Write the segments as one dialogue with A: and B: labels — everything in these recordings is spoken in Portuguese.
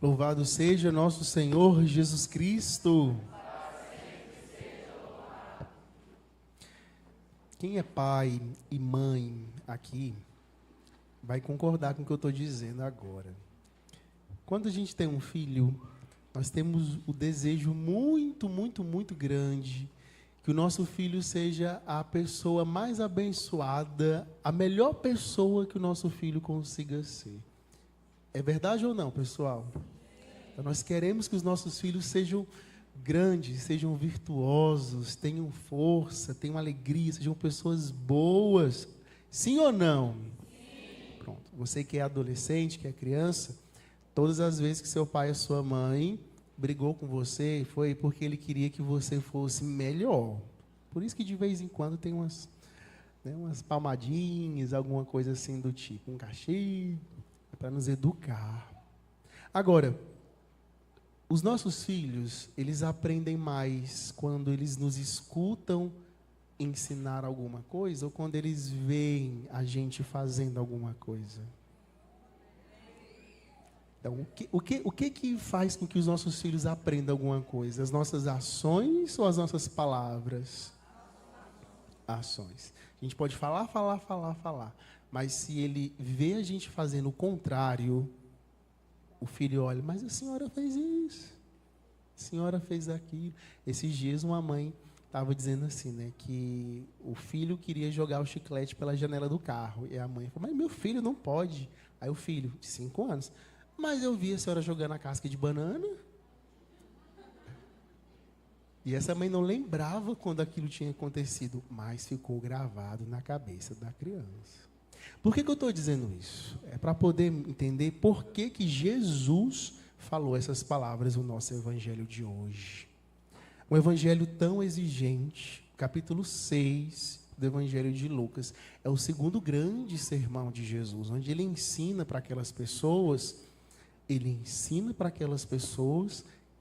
A: Louvado seja nosso Senhor Jesus Cristo. Quem é pai e mãe aqui vai concordar com o que eu estou dizendo agora. Quando a gente tem um filho, nós temos o desejo muito grande que o nosso filho seja a pessoa mais abençoada, a melhor pessoa que o nosso filho consiga ser. É verdade ou não, pessoal? Então, nós queremos que os nossos filhos sejam grandes, sejam virtuosos, tenham força, tenham alegria, sejam pessoas boas. Sim ou não? Sim. Pronto. Você que é adolescente, que é criança, todas as vezes que seu pai e sua mãe brigou com você, foi porque ele queria que você fosse melhor. Por isso que de vez em quando tem umas palmadinhas, alguma coisa assim do tipo, um castigo, para nos educar. Agora, os nossos filhos, eles aprendem mais quando eles nos escutam ensinar alguma coisa ou quando eles veem a gente fazendo alguma coisa? Então, o que faz com que os nossos filhos aprendam alguma coisa? As nossas ações ou as nossas palavras? Ações. A gente pode falar, mas se ele vê a gente fazendo o contrário, o filho olha, mas a senhora fez isso, a senhora fez aquilo. Esses dias uma mãe estava dizendo assim, né, que o filho queria jogar o chiclete pela janela do carro. E a mãe falou, mas meu filho não pode. Aí o filho, de 5 anos, mas eu vi a senhora jogando a casca de banana. E essa mãe não lembrava quando aquilo tinha acontecido, mas ficou gravado na cabeça da criança. Por que eu estou dizendo isso? É para poder entender por que Jesus falou essas palavras no nosso evangelho de hoje. Um evangelho tão exigente, capítulo 6 do evangelho de Lucas, é o segundo grande sermão de Jesus, onde ele ensina para aquelas pessoas,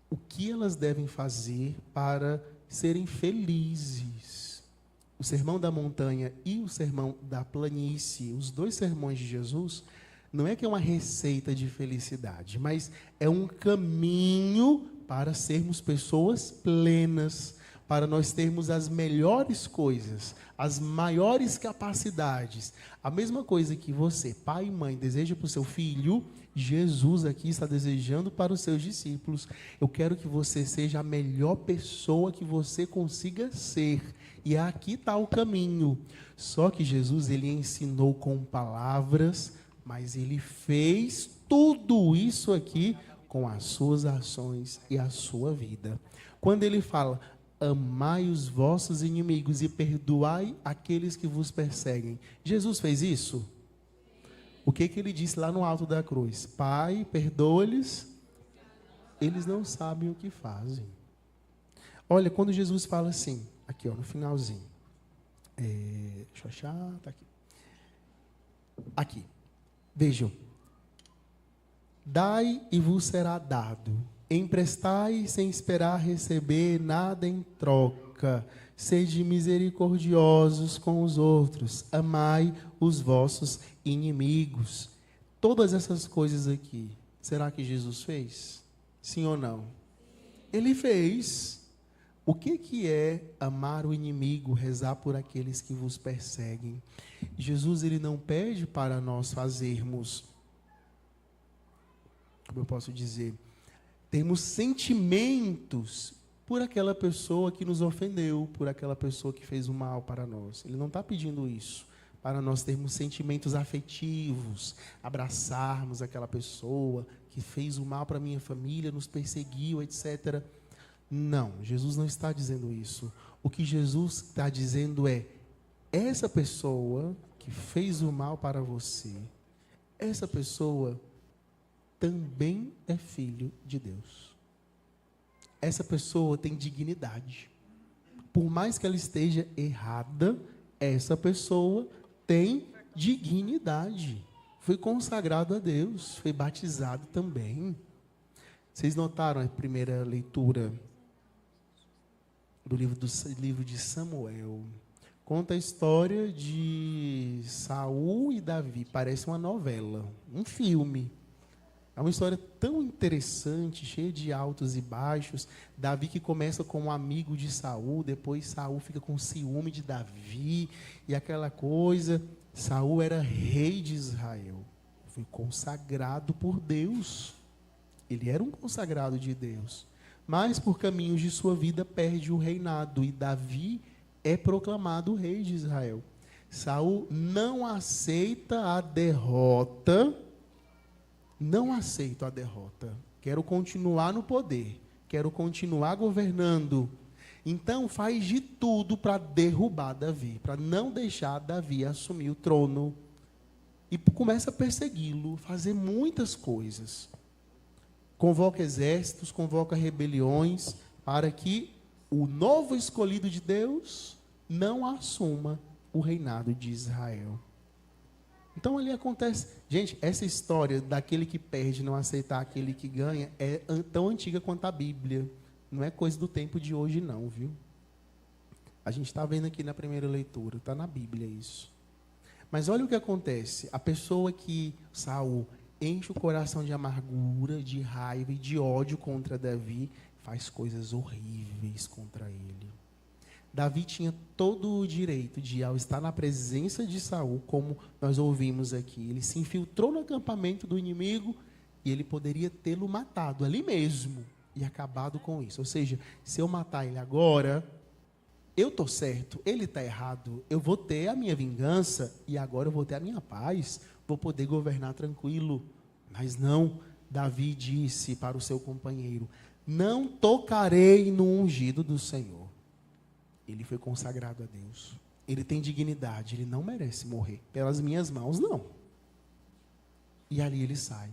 A: o que elas devem fazer para serem felizes. O sermão da montanha e o sermão da planície, os dois sermões de Jesus, não é que é uma receita de felicidade, mas é um caminho para sermos pessoas plenas, para nós termos as melhores coisas, as maiores capacidades. A mesma coisa que você, pai e mãe, deseja para o seu filho, Jesus aqui está desejando para os seus discípulos. Eu quero que você seja a melhor pessoa que você consiga ser. E aqui está o caminho. Só que Jesus, ele ensinou com palavras, mas ele fez tudo isso aqui com as suas ações e a sua vida. Quando ele fala, amai os vossos inimigos e perdoai aqueles que vos perseguem. Jesus fez isso? O que ele disse lá no alto da cruz? Pai, perdoa-lhes, eles não sabem o que fazem. Olha, quando Jesus fala assim, aqui ó, no finalzinho. Deixa eu achar, tá aqui. Aqui, vejam. Dai e vos será dado. Emprestai sem esperar receber nada em troca. Sede misericordiosos com os outros. Amai os vossos inimigos. Todas essas coisas aqui, será que Jesus fez? Sim ou não? Ele fez. O que é amar o inimigo, rezar por aqueles que vos perseguem? Jesus, ele não pede para nós fazermos, como eu posso dizer, termos sentimentos por aquela pessoa que nos ofendeu, por aquela pessoa que fez o mal para nós. Ele não está pedindo isso, para nós termos sentimentos afetivos, abraçarmos aquela pessoa que fez o mal para a minha família, nos perseguiu, etc. Não, Jesus não está dizendo isso. O que Jesus está dizendo é, essa pessoa que fez o mal para você, essa pessoa também é filho de Deus. Essa pessoa tem dignidade. Por mais que ela esteja errada, essa pessoa tem dignidade. Foi consagrado a Deus, foi batizado também. Vocês notaram a primeira leitura do livro de Samuel? Conta a história de Saul e Davi. Parece uma novela, um filme. É uma história tão interessante, cheia de altos e baixos. Davi que começa como amigo de Saul, depois Saul fica com ciúme de Davi, e aquela coisa. Saul era rei de Israel, foi consagrado por Deus. Ele era um consagrado de Deus, mas por caminhos de sua vida perde o reinado, e Davi é proclamado rei de Israel. Saul não aceita a derrota. Não aceito a derrota. Quero continuar no poder. Quero continuar governando. Então faz de tudo para derrubar Davi, para não deixar Davi assumir o trono. E começa a persegui-lo, fazer muitas coisas. Convoca exércitos, convoca rebeliões, para que o novo escolhido de Deus não assuma o reinado de Israel. Então ali acontece, gente, essa história daquele que perde não aceitar aquele que ganha é tão antiga quanto a Bíblia. Não é coisa do tempo de hoje não, viu? A gente está vendo aqui na primeira leitura, está na Bíblia isso. Mas olha o que acontece, a pessoa que, Saul, enche o coração de amargura, de raiva e de ódio contra Davi, faz coisas horríveis contra ele. Davi tinha todo o direito de, ao estar na presença de Saul, como nós ouvimos aqui, ele se infiltrou no acampamento do inimigo e ele poderia tê-lo matado ali mesmo e acabado com isso. Ou seja, se eu matar ele agora, eu estou certo, ele está errado, eu vou ter a minha vingança e agora eu vou ter a minha paz, vou poder governar tranquilo. Mas não, Davi disse para o seu companheiro, não tocarei no ungido do Senhor. Ele foi consagrado a Deus. Ele tem dignidade. Ele não merece morrer. Pelas minhas mãos, não. E ali ele sai.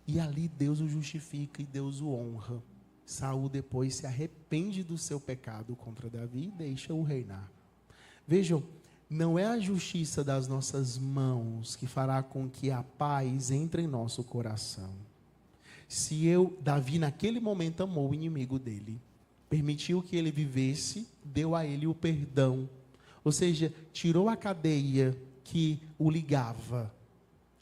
A: E ali Deus o justifica e Deus o honra. Saul depois se arrepende do seu pecado contra Davi e deixa-o reinar. Vejam, não é a justiça das nossas mãos que fará com que a paz entre em nosso coração. Davi naquele momento amou o inimigo dele. Permitiu que ele vivesse, deu a ele o perdão. Ou seja, tirou a cadeia que o ligava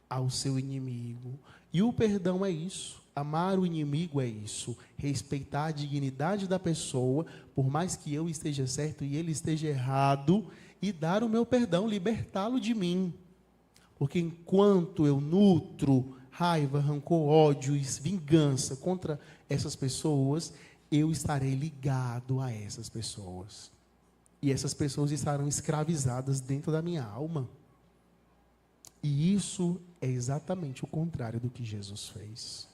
A: ao seu inimigo. E o perdão é isso. Amar o inimigo é isso. Respeitar a dignidade da pessoa, por mais que eu esteja certo e ele esteja errado, e dar o meu perdão, libertá-lo de mim. Porque enquanto eu nutro raiva, rancor, ódio e vingança contra essas pessoas, eu estarei ligado a essas pessoas. E essas pessoas estarão escravizadas dentro da minha alma. E isso é exatamente o contrário do que Jesus fez.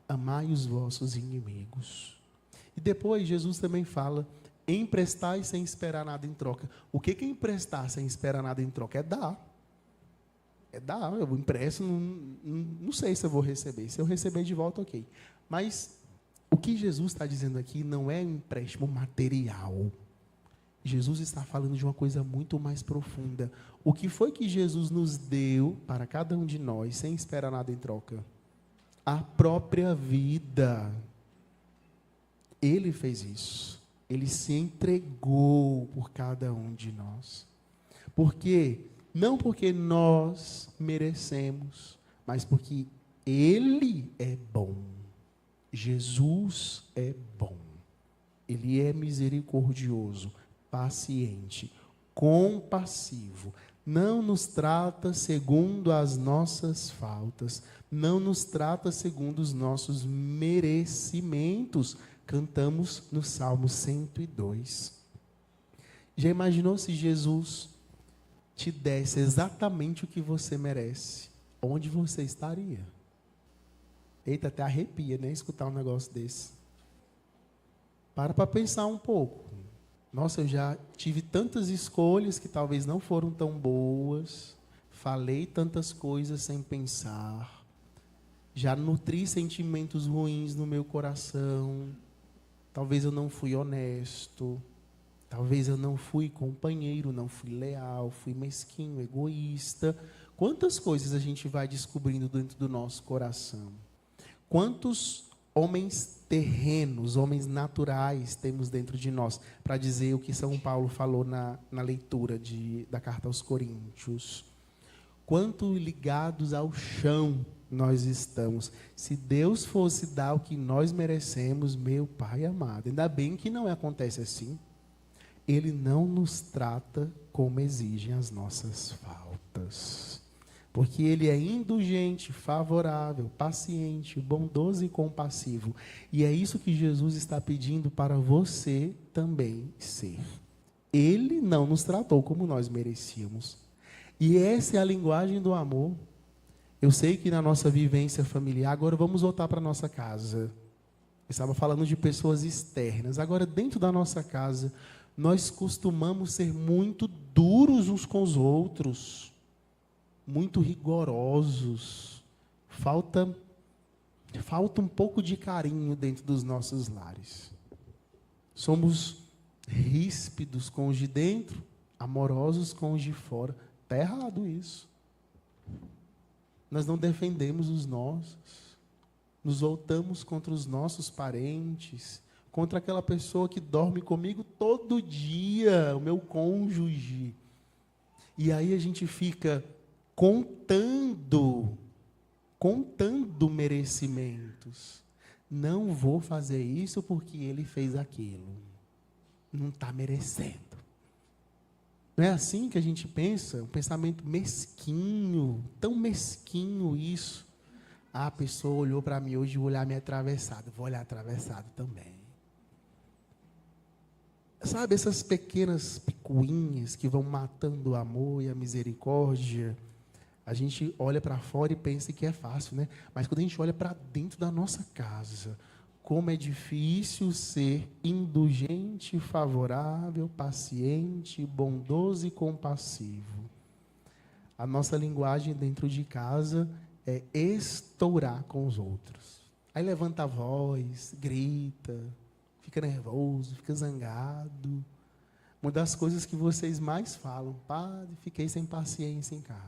A: Amai os vossos inimigos. E depois Jesus também fala, emprestai sem esperar nada em troca. O que é emprestar sem esperar nada em troca? É dar. É dar, eu empresto, não sei se eu vou receber. Se eu receber de volta, ok. Mas o que Jesus está dizendo aqui não é um empréstimo material. Jesus está falando de uma coisa muito mais profunda. O que foi que Jesus nos deu para cada um de nós, sem esperar nada em troca? A própria vida. Ele fez isso. Ele se entregou por cada um de nós. Por quê? Não porque nós merecemos, mas porque Ele é bom. Jesus é bom. Ele é misericordioso, paciente, compassivo. Não nos trata segundo as nossas faltas. Não nos trata segundo os nossos merecimentos. Cantamos no Salmo 102. Já imaginou se Jesus te desse exatamente o que você merece? Onde você estaria? Eita, até arrepia, né? Escutar um negócio desse. Para pensar um pouco. Nossa, eu já tive tantas escolhas que talvez não foram tão boas. Falei tantas coisas sem pensar. Já nutri sentimentos ruins no meu coração. Talvez eu não fui honesto. Talvez eu não fui companheiro, não fui leal, fui mesquinho, egoísta. Quantas coisas a gente vai descobrindo dentro do nosso coração? Quantos homens terrenos, homens naturais temos dentro de nós? Para dizer o que São Paulo falou na leitura da carta aos Coríntios. Quanto ligados ao chão nós estamos. Se Deus fosse dar o que nós merecemos, meu Pai amado, ainda bem que não acontece assim. Ele não nos trata como exigem as nossas faltas. Porque Ele é indulgente, favorável, paciente, bondoso e compassivo. E é isso que Jesus está pedindo para você também ser. Ele não nos tratou como nós merecíamos. E essa é a linguagem do amor. Eu sei que na nossa vivência familiar, agora vamos voltar para a nossa casa. Eu estava falando de pessoas externas. Agora, dentro da nossa casa, nós costumamos ser muito duros uns com os outros, muito rigorosos. Falta um pouco de carinho dentro dos nossos lares. Somos ríspidos com os de dentro, amorosos com os de fora. Está errado isso. Nós não defendemos os nossos. Nos voltamos contra os nossos parentes, contra aquela pessoa que dorme comigo todo dia, o meu cônjuge. E aí a gente fica contando merecimentos. Não vou fazer isso porque ele fez aquilo. Não está merecendo. Não é assim que a gente pensa? Um pensamento mesquinho, tão mesquinho isso. A pessoa olhou para mim hoje e o olhar meio atravessado. Vou olhar atravessado também. Sabe, essas pequenas picuinhas que vão matando o amor e a misericórdia. A gente olha para fora e pensa que é fácil, né? Mas quando a gente olha para dentro da nossa casa, como é difícil ser indulgente, favorável, paciente, bondoso e compassivo. A nossa linguagem dentro de casa é estourar com os outros. Aí levanta a voz, grita, fica nervoso, fica zangado. Uma das coisas que vocês mais falam: padre, fiquei sem paciência em casa.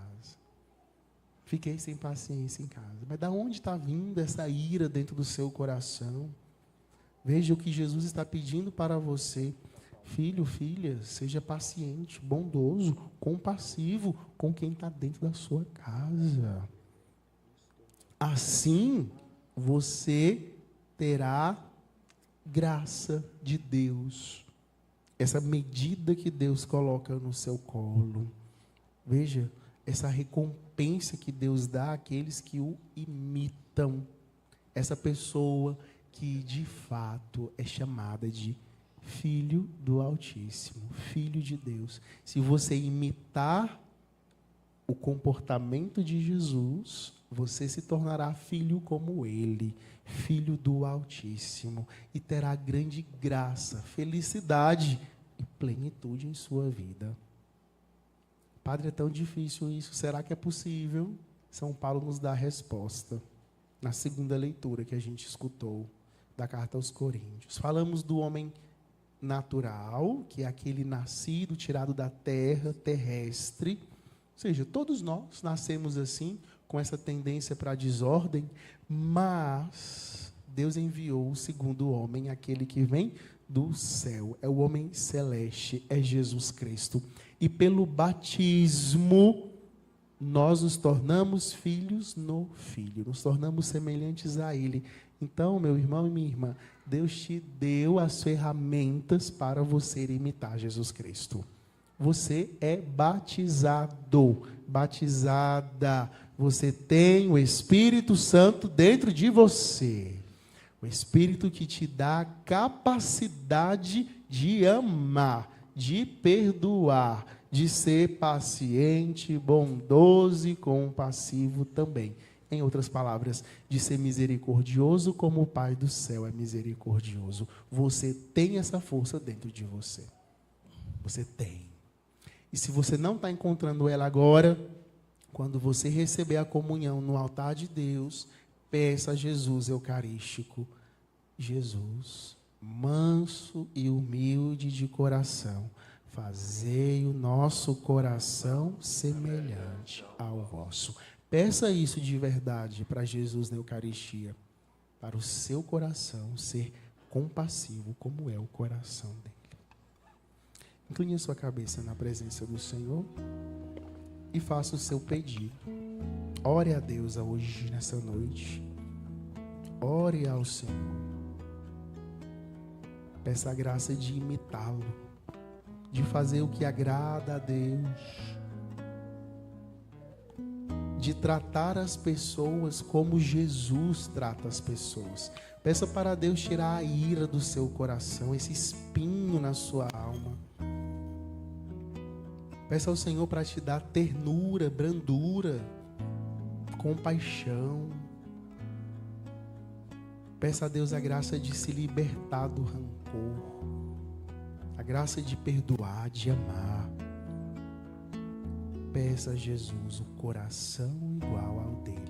A: Fiquei sem paciência em casa. Mas da onde está vindo essa ira dentro do seu coração? Veja o que Jesus está pedindo para você. Filho, filha, seja paciente, bondoso, compassivo com quem está dentro da sua casa. Assim, você terá graça de Deus. Essa medida que Deus coloca no seu colo. Veja, essa recompensa que Deus dá àqueles que o imitam. Essa pessoa que de fato é chamada de filho do Altíssimo, filho de Deus. Se você imitar o comportamento de Jesus, você se tornará filho como ele, filho do Altíssimo, e terá grande graça, felicidade e plenitude em sua vida. Padre, é tão difícil isso, será que é possível? São Paulo nos dá a resposta na segunda leitura que a gente escutou da carta aos Coríntios. Falamos do homem natural, que é aquele nascido, tirado da terra, terrestre. Ou seja, todos nós nascemos assim, com essa tendência para a desordem, mas Deus enviou o segundo homem, aquele que vem do céu. É o homem celeste, é Jesus Cristo. E pelo batismo, nós nos tornamos filhos no Filho, nos tornamos semelhantes a Ele. Então, meu irmão e minha irmã, Deus te deu as ferramentas para você imitar Jesus Cristo. Você é batizado, batizada. Você tem o Espírito Santo dentro de você. O Espírito que te dá a capacidade de amar, de perdoar, de ser paciente, bondoso e compassivo também. Em outras palavras, de ser misericordioso como o Pai do céu é misericordioso. Você tem essa força dentro de você. Você tem. E se você não está encontrando ela agora, quando você receber a comunhão no altar de Deus, peça a Jesus eucarístico. Jesus, manso e humilde de coração, fazei o nosso coração semelhante ao vosso. Peça isso de verdade para Jesus na Eucaristia, para o seu coração ser compassivo, como é o coração dele. Incline a sua cabeça na presença do Senhor e faça o seu pedido. Ore a Deus hoje, nessa noite. Ore ao Senhor. Peça a graça de imitá-lo, de fazer o que agrada a Deus, de tratar as pessoas como Jesus trata as pessoas. Peça para Deus tirar a ira do seu coração, esse espinho na sua alma. Peça ao Senhor para te dar ternura, brandura, compaixão. Peça a Deus a graça de se libertar do rancor, a graça de perdoar, de amar. Peça a Jesus o coração igual ao dele.